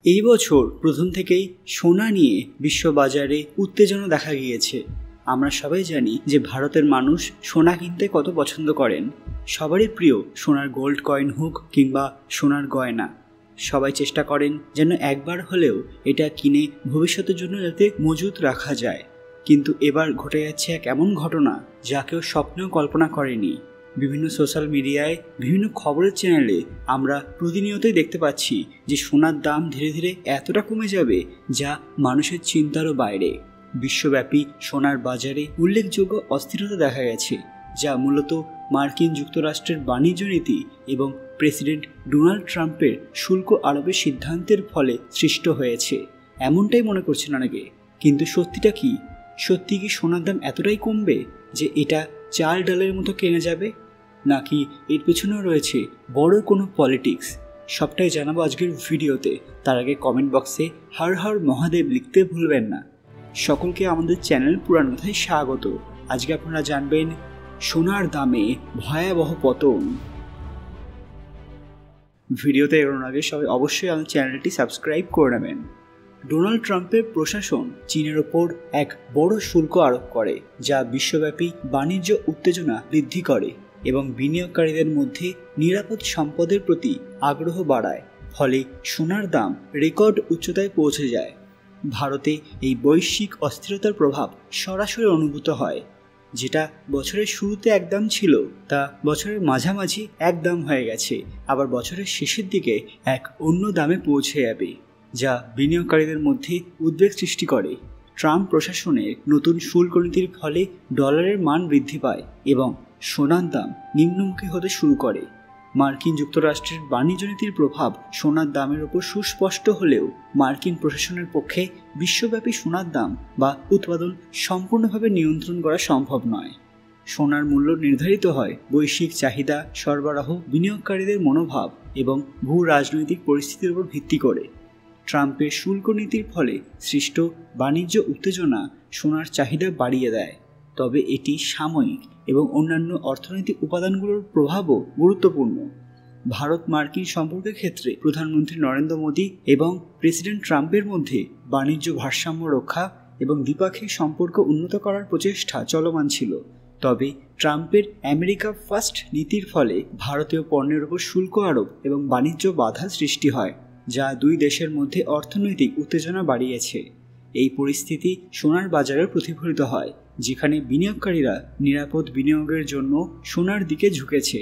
এই বছর প্রথম থেকেই সোনা নিয়ে বিশ্ববাজারে উত্তেজনা দেখা গিয়েছে। আমরা সবাই জানি যে ভারতের মানুষ সোনা কিনতে কত পছন্দ করেন। সবারই প্রিয় সোনার গোল্ড কয়েন হোক কিংবা সোনার গয়না। সবাই চেষ্টা করেন যেন একবার হলেও এটা কিনে ভবিষ্যতের জন্য যাতে মজুত রাখা যায়। কিন্তু এবার ঘটে যাচ্ছে এক এমন ঘটনা যা কেউ স্বপ্নেও কল্পনা করেনি। বিভিন্ন সোশ্যাল মিডিয়ায় বিভিন্ন খবরের চ্যানেলে আমরা প্রতিনিয়তই দেখতে পাচ্ছি যে সোনার দাম ধীরে ধীরে এতটা কমে যাবে যা মানুষের চিন্তারও বাইরে। বিশ্বব্যাপী সোনার বাজারে উল্লেখযোগ্য অস্থিরতা দেখা গেছে, যা মূলত মার্কিন যুক্তরাষ্ট্রের বাণিজ্য নীতি এবং প্রেসিডেন্ট ডোনাল্ড ট্রাম্পের শুল্ক আরোপের সিদ্ধান্তের ফলে সৃষ্ট হয়েছে এমনটাই মনে করছেন অনেকে। কিন্তু সত্যিটা কি? সত্যি কি সোনার দাম এতটাই কমবে যে এটা চাল ডালের মতো কেনা যাবে, নাকি এর পেছনেও রয়েছে বড় কোনো পলিটিক্স? সবটাই জানাবো আজকের ভিডিওতে। তার আগে কমেন্ট বক্সে হর হর মহাদেব লিখতে ভুলবেন না। সকলকে আমাদের চ্যানেল পুরাণ কথায় স্বাগত। আজকে আপনারা জানবেন সোনার দামে ভয়াবহ পতন। ভিডিওতে এগোনোর আগে সবাই অবশ্যই আমাদের চ্যানেলটি সাবস্ক্রাইব করে নেবেন। ডোনাল্ড ট্রাম্পের প্রশাসন চীনের ওপর এক বড় শুল্ক আরোপ করে, যা বিশ্বব্যাপী বাণিজ্য উত্তেজনা বৃদ্ধি করে এবং বিনিয়োগকারীদের মধ্যে নিরাপদ সম্পদের প্রতি আগ্রহ বাড়ায়। ফলে সোনার দাম রেকর্ড উচ্চতায় পৌঁছে যায়। ভারতে এই বৈশ্বিক অস্থিরতার প্রভাব সরাসরি অনুভূত হয়। যেটা বছরের শুরুতে এক দাম ছিল তা বছরের মাঝামাঝি এক দাম হয়ে গেছে, আবার বছরের শেষের দিকে এক অন্য দামে পৌঁছে যাবে, যা বিনিয়োগকারীদের মধ্যে উদ্বেগ সৃষ্টি করে। ট্রাম্প প্রশাসনের নতুন শুল্ক নীতির ফলে ডলারের মান বৃদ্ধি পায় এবং সোনার দাম নিম্নমুখী হতে শুরু করে। মার্কিন যুক্তরাষ্ট্রের বাণিজ্য নীতির প্রভাব সোনার দামের ওপর সুস্পষ্ট হলেও মার্কিন প্রশাসনের পক্ষে বিশ্বব্যাপী সোনার দাম বা উৎপাদন সম্পূর্ণভাবে নিয়ন্ত্রণ করা সম্ভব নয়। সোনার মূল্য নির্ধারিত হয় বৈশ্বিক চাহিদা, সরবরাহ, বিনিয়োগকারীদের মনোভাব এবং ভূ রাজনৈতিক পরিস্থিতির উপর ভিত্তি করে। ট্রাম্পের শুল্ক নীতির ফলে সৃষ্ট বাণিজ্য উত্তেজনা সোনার চাহিদা বাড়িয়ে দেয়, তবে এটি সাময়িক এবং অন্যান্য অর্থনৈতিক উপাদানগুলোর প্রভাবও গুরুত্বপূর্ণ। ভারত মার্কিন সম্পর্কের ক্ষেত্রে প্রধানমন্ত্রী নরেন্দ্র মোদী এবং প্রেসিডেন্ট ট্রাম্পের মধ্যে বাণিজ্য ভারসাম্য রক্ষা এবং দ্বিপাক্ষিক সম্পর্ক উন্নত করার প্রচেষ্টা চলমান ছিল। তবে ট্রাম্পের আমেরিকা ফার্স্ট নীতির ফলে ভারতীয় পণ্যের উপর শুল্ক আরোপ এবং বাণিজ্য বাধা সৃষ্টি হয়, যা দুই দেশের মধ্যে অর্থনৈতিক উত্তেজনা বাড়িয়েছে। এই পরিস্থিতি সোনার বাজারে প্রতিফলিত হয়, যেখানে বিনিয়োগকারীরা নিরাপদ বিনিয়োগের জন্য সোনার দিকে ঝুঁকেছে।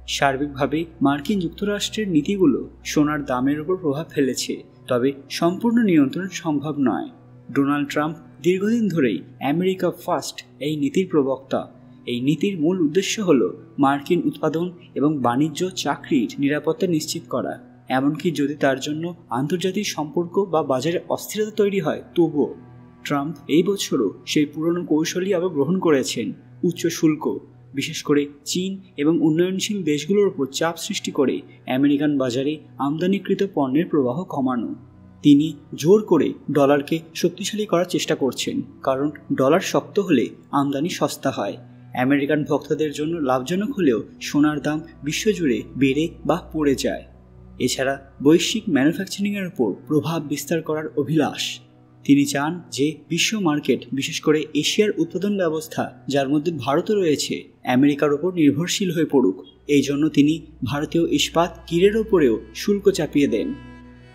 সার্বিকভাবে মার্কিন যুক্তরাষ্ট্রের নীতিগুলো সোনার দামের উপর প্রভাব ফেলেছে, তবে সম্পূর্ণ নিয়ন্ত্রণ সম্ভব নয়। ডোনাল্ড ট্রাম্প দীর্ঘদিন ধরেই আমেরিকা ফার্স্ট এই নীতির প্রবক্তা। এই নীতির মূল উদ্দেশ্য হল মার্কিন উৎপাদন এবং বাণিজ্য চাকরির নিরাপত্তা নিশ্চিত করা। এমনকি যদি তার জন্য আন্তর্জাতিক সম্পর্ক বা বাজারে অস্থিরতা তৈরি হয় তবুও। ট্রাম্প এই বছরও সেই পুরনো কৌশলই আবার গ্রহণ করেছেন। উচ্চ শুল্ক, বিশেষ করে চীন এবং উন্নয়নশীল দেশগুলোর উপর চাপ সৃষ্টি করে আমেরিকান বাজারে আমদানিকৃত পণ্যের প্রবাহ কমানো। তিনি জোর করে ডলারকে শক্তিশালী করার চেষ্টা করছেন, কারণ ডলার শক্ত হলে আমদানি সস্তা হয়। আমেরিকান ভক্তদের জন্য লাভজনক হলেও সোনার দাম বিশ্বজুড়ে বেড়ে বা পড়ে যায়। এছাড়া বৈশ্বিক ম্যানুফ্যাকচারিংয়ের উপর প্রভাব বিস্তার করার অভিলাষ। তিনি চান যে বিশ্ব মার্কেট, বিশেষ করে এশিয়ার উৎপাদন ব্যবস্থা, যার মধ্যে ভারতও রয়েছে, আমেরিকার ওপর নির্ভরশীল হয়ে পড়ুক। এই জন্য তিনি ভারতীয় ইস্পাত কিরের ওপরেও শুল্ক চাপিয়ে দেন।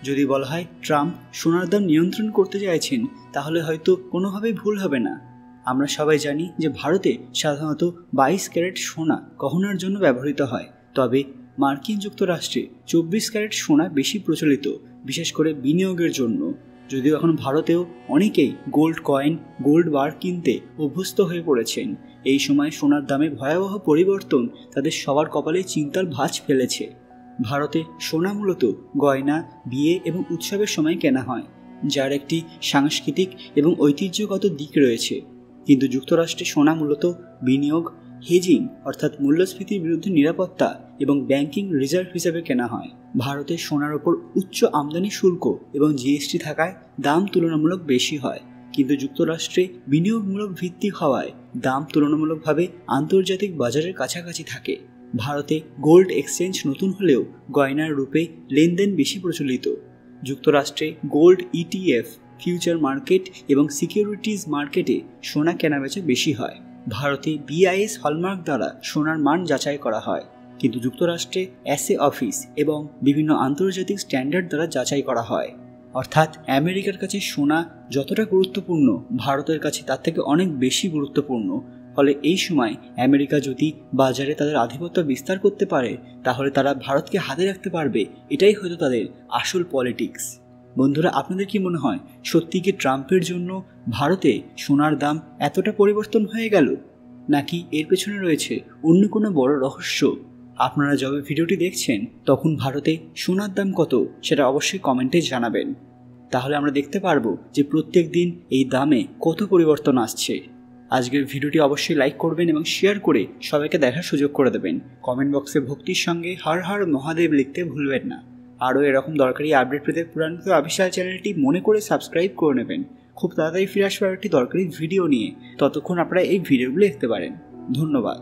যদি বলা হয় ট্রাম্প সোনার দাম নিয়ন্ত্রণ করতে চাইছেন, তাহলে হয়তো কোনোভাবেই ভুল হবে না। আমরা সবাই জানি যে ভারতে সাধারণত 22 ক্যারেট সোনা গহনার জন্য ব্যবহৃত হয়, তবে মার্কিন যুক্তরাষ্ট্রে 24 ক্যারেট সোনা বেশি প্রচলিত, বিশেষ করে বিনিয়োগের জন্য। যদিও এখন ভারতেও অনেকেই গোল্ড কয়েন, গোল্ড বার কিনতে অভ্যস্ত হয়ে পড়েছেন। এই সময় সোনার দামে ভয়াবহ পরিবর্তন তাদের সবার কপালে চিন্তার ভাঁজ ফেলেছে। ভারতে সোনা মূলত গয়না, বিয়ে এবং উৎসবের সময় কেনা হয়, যার একটি সাংস্কৃতিক এবং ঐতিহ্যগত দিক রয়েছে। কিন্তু যুক্তরাষ্ট্রে সোনা মূলত বিনিয়োগ, হেজিং অর্থাৎ মূল্যস্ফীতির বিরুদ্ধে নিরাপত্তা এবং ব্যাংকিং রিজার্ভ হিসেবে কেনা হয়। ভারতে সোনার ওপর উচ্চ আমদানি শুল্ক এবং জিএসটি থাকায় দাম তুলনামূলক বেশি হয়, কিন্তু যুক্তরাষ্ট্রে বিনিয়োগমূলক ভিত্তি হওয়ায় দাম তুলনামূলকভাবে আন্তর্জাতিক বাজারের কাছাকাছি থাকে। ভারতে গোল্ড এক্সচেঞ্জ নতুন হলেও গয়নার রূপে লেনদেন বেশি প্রচলিত। যুক্তরাষ্ট্রে গোল্ড ইটিএফ, ফিউচার মার্কেট এবং সিকিউরিটিজ মার্কেটে সোনা কেনাবেচা বেশি হয়। ভারতে বিআইএস হলমার্ক দ্বারা সোনার মান যাচাই করা হয়, কিন্তু যুক্তরাষ্ট্রে এসএ অফিস এবং বিভিন্ন আন্তর্জাতিক স্ট্যান্ডার্ড দ্বারা যাচাই করা হয়। অর্থাৎ আমেরিকার কাছে সোনা যতটা গুরুত্বপূর্ণ, ভারতের কাছে তার থেকে অনেক বেশি গুরুত্বপূর্ণ। ফলে এই সময় আমেরিকা যদি বাজারে তাদের আধিপত্য বিস্তার করতে পারে, তাহলে তারা ভারতকে হাতে রাখতে পারবে। এটাই হয়তো তাদের আসল পলিটিক্স। বন্ধুরা, আপনাদের কি মনে হয়, সত্যি কি ট্রাম্পের জন্য ভারতে সোনার দাম এতটা পরিবর্তন হয়ে গেল, নাকি এর পেছনে রয়েছে অন্য কোনো বড় রহস্য? আপনারা যবে ভিডিওটি দেখছেন তখন ভারতে সোনার দাম কত সেটা অবশ্যই কমেন্টে জানাবেন। তাহলে আমরা দেখতে পারবো যে প্রত্যেক দিন এই দামে কত পরিবর্তন আসছে। আজকের ভিডিওটি অবশ্যই লাইক করবেন এবং শেয়ার করে সবাইকে দেখার সুযোগ করে দেবেন। কমেন্ট বক্সে ভক্তির সঙ্গে হর হর মহাদেব লিখতে ভুলবেন না। আরও এরকম দরকারি আপডেট পেতে পুরাণিত অফিসিয়াল চ্যানেলটি মনে করে সাবস্ক্রাইব করে নেবেন। খুব তাড়াতাড়ি ফিরে আসবে একটি দরকারি ভিডিও নিয়ে। ততক্ষণ আপনারা এই ভিডিওগুলো দেখতে পারেন। ধন্যবাদ।